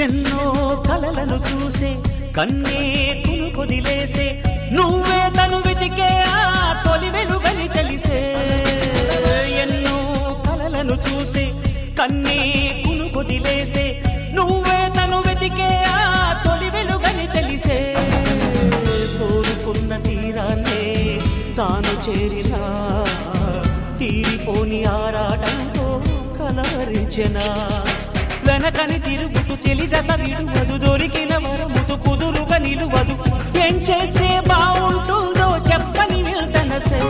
ఎన్నో కలలను చూసే కన్నే కొదిలేసే నువ్వే తను వెతికే ఆ తొలి వెలుగని తెలిసే ఎన్నో కలలను చూసే కన్నే కొదిలేసే నువ్వే తను వెతికే ఆ తొలి వెలుగని తెలిసే కోరుకున్న తీరాన్నే తాను చేరినా తీరిపోని ఆరాటంతో కలవరించెనా వెనకని తిరుగుతూ చెలి జత విడువదు దొరికిన వరముతు కుదురుగా నిలువదు ఏం చేస్తే బాగుంటుందో చెప్పని వెళ్తనసే